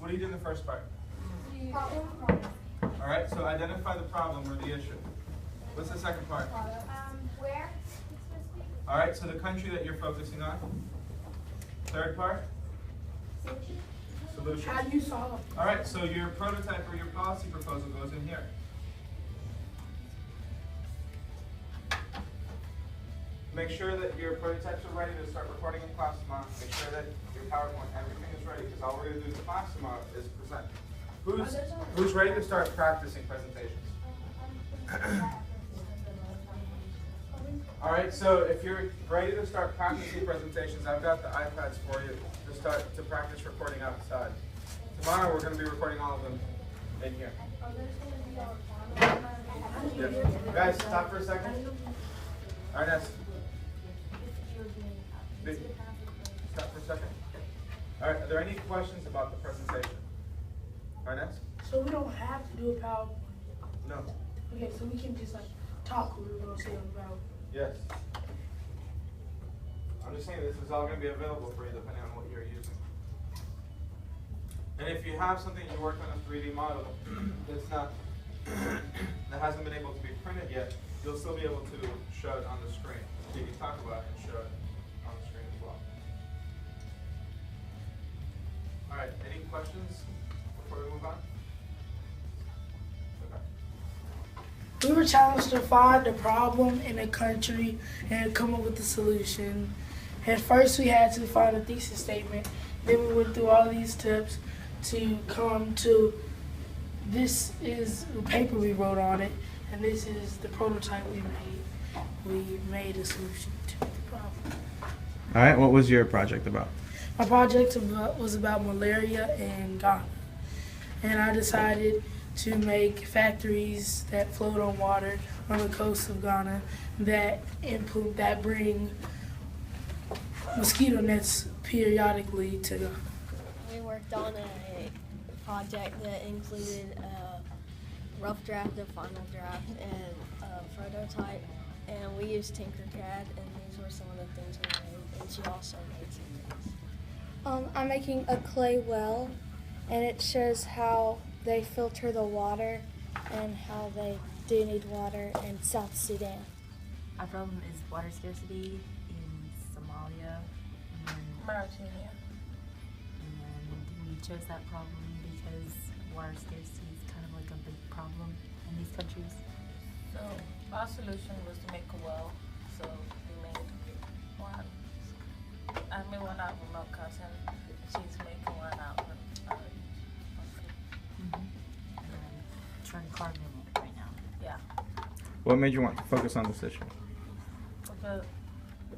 What do you do in the first part? Problem. All right, so identify the problem or the issue. What's the second part? Where? All right, so the country that you're focusing on. Third part? Solution. How do you solve? All right, so your prototype or your policy proposal goes in here. Make sure that your prototypes are ready to start recording in class tomorrow. Make sure that your PowerPoint, everything is ready, because all we're going to do in class tomorrow is present. Who's ready to start practicing presentations? All right, so if you're ready to start practicing presentations, I've got the iPads for you to start to practice recording outside. Tomorrow we're going to be recording all of them in here. Yep. Guys, stop for a second. All right, next. Stop for a second. All right, are there any questions about the presentation? All right, next. So we don't have to do a PowerPoint. No. Okay, so we can just like talk what we're gonna say on the PowerPoint. Yes. I'm just saying this is all going to be available for you depending on what you're using. And if you have something you worked on a 3D model that's not that hasn't been able to be printed yet, you'll still be able to show it on the screen. You can talk about it and show it on the screen as well. All right, any questions before we move on? Okay. We were challenged to find the problem in a country and come up with a solution. At first, we had to find a thesis statement. Then we went through all these steps to come to this is the paper we wrote on it, and this is the prototype we made. We made a solution to the problem. All right, what was your project about? My project was about malaria in Ghana, and I decided to make factories that float on water on the coast of Ghana that bring mosquito nets periodically to Ghana. We worked on a project that included a rough draft, a final draft, and a prototype, and we used Tinkercad, and these were some of the things we made, and she also made some things. I'm making a clay well, and it shows how they filter the water and how they do need water in South Sudan. Our problem is water scarcity in Somalia and Mauritania. we chose that problem because water scarcity is kind of like a big problem in these countries. So our solution was to make a well. So we made one. I made one out with my cousin. She's making one out with Trying to carve them right now. yeah. What made you want to focus on this issue? Because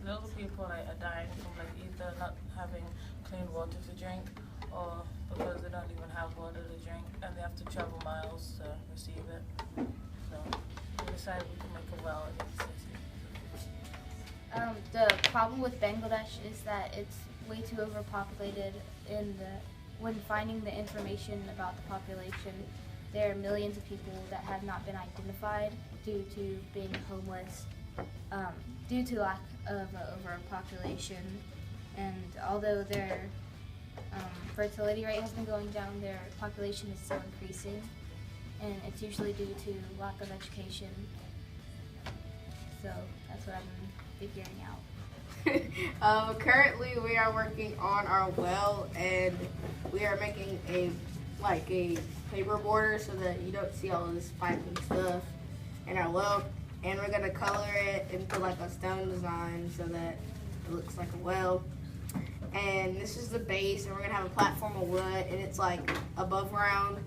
those people are dying from like either not having clean water to drink or because they don't even have water to drink and they have to travel miles to receive it. So we decided we could make a well against this. The problem with Bangladesh is that it's way too overpopulated. When finding the information about the population, there are millions of people that have not been identified due to being homeless, due to lack of overpopulation. And although their fertility rate has been going down, their population is still increasing, and it's usually due to lack of education. So that's what I'm figuring out. Currently we are working on our well, and we are making a paper border so that you don't see all of this pipe and stuff in our well, and we're gonna color it into like a stone design so that it looks like a well. And this is the base, and we're gonna have a platform of wood, and it's like above ground,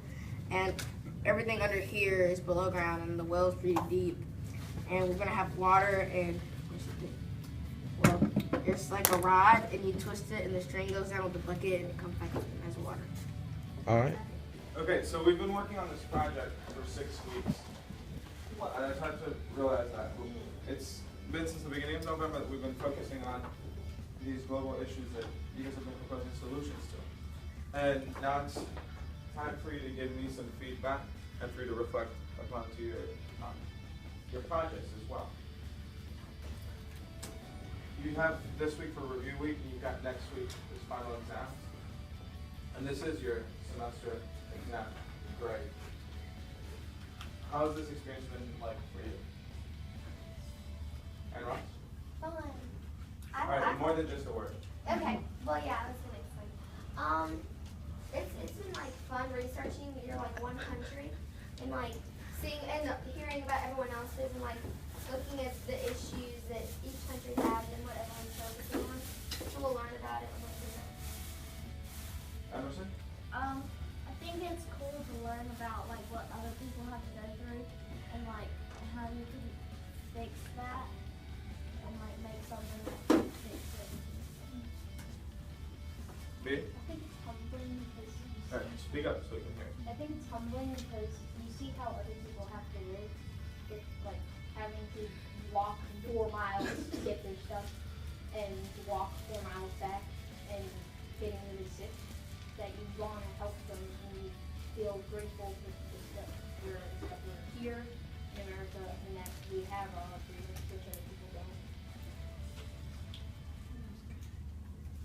and everything under here is below ground, and the well's pretty deep. And we're gonna have water, and it's like a rod, and you twist it, and the string goes down with the bucket, and it comes back up as water. All right. Okay, so we've been working on this project for 6 weeks. And it's hard to realize that. It's been since the beginning of November that we've been focusing on these global issues that you guys have been proposing solutions to. And now it's time for you to give me some feedback and for you to reflect upon to your projects as well. You have this week for review week, and you've got next week as final exams. And this is your semester. Yeah, great. How's this experience been like for you? And Ross? Fun. Alright, more than just a word. Okay. Well, yeah, that's gonna explain. It's been like fun researching your like one country and like seeing and hearing about everyone else's and like looking at the issues that each country has and what everyone's focusing on. So we'll learn about it and what to know. Emerson? I think it's cool to learn about like what other people have to go through and like how you can fix that and like make something that can fix it. B? I think it's humbling because Alright, speak up so we can hear. I think it's humbling because you see how other people have to live, with like having to walk 4 miles to get their stuff and to walk 4 miles back and getting really sick. That you want to help them and you feel grateful for the stuff we're here in America and that we have our freedom, which other people don't.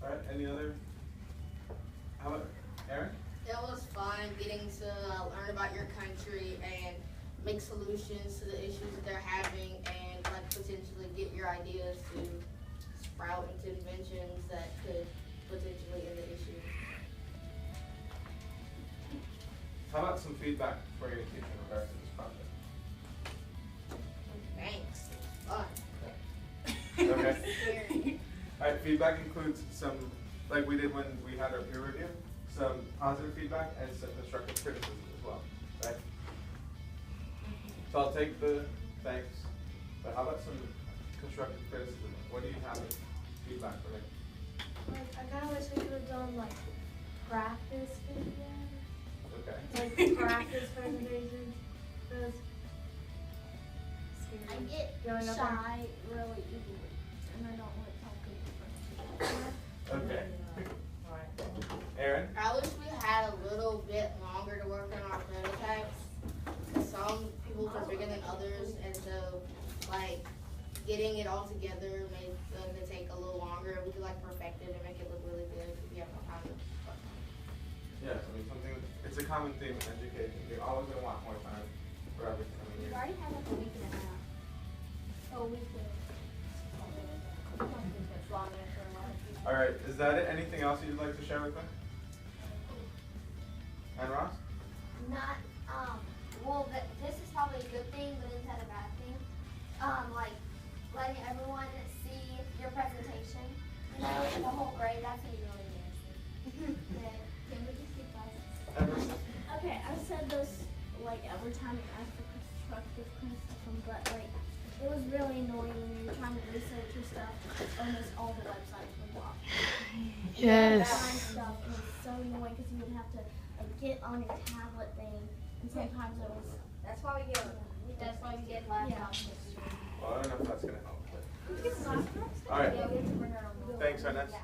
Alright, any other? How about Aaron? It was fun getting to learn about your country and make solutions to the issues that they're having and like potentially get your ideas to sprout into inventions that could potentially end the issue. How about some feedback for your teacher in regards to this project? Thanks. Fun. Okay. Alright, feedback includes some, like we did when we had our peer review, some positive feedback and some constructive criticism as well, right? So I'll take the thanks, but how about some constructive criticism? What do you have as feedback for me? Like, I kind of wish we could have done like practice videos, Okay. like practice presentations. Because I get Going up shy really easily and I don't like talking in front of people. Okay. Aaron? I wish we had a little bit longer to work on our prototypes. Some people are bigger than others, and so like getting it all together may take a little longer. We could like perfect it and make it look really good if we have more time. Yes, I mean it's a common theme in education. You're always going to want more time for everything. I mean, We've already had like a week and a half. Oh, we could. I don't think that's long enough for a lot of people. Alright, is that it? Anything else you'd like to share with me? And Ross? Not, well, this is probably a good thing, but it's not a bad thing. Like, letting everyone see your presentation, you know, the whole grade, that's gonna be really embarrassing. Can we just get classes? Emerson? Okay, I've said this like every time you ask for constructive criticism, but like it was really annoying when you were trying to research your stuff. Almost all the websites were blocked. Yes. Find stuff and it was so annoying because you would have to like get on your tablet thing, and sometimes it was. That's why we get laptops. Well, I don't know if that's going to help. But... We get laptops. Alright. Yeah, we have to bring our own. Thanks, Ernest.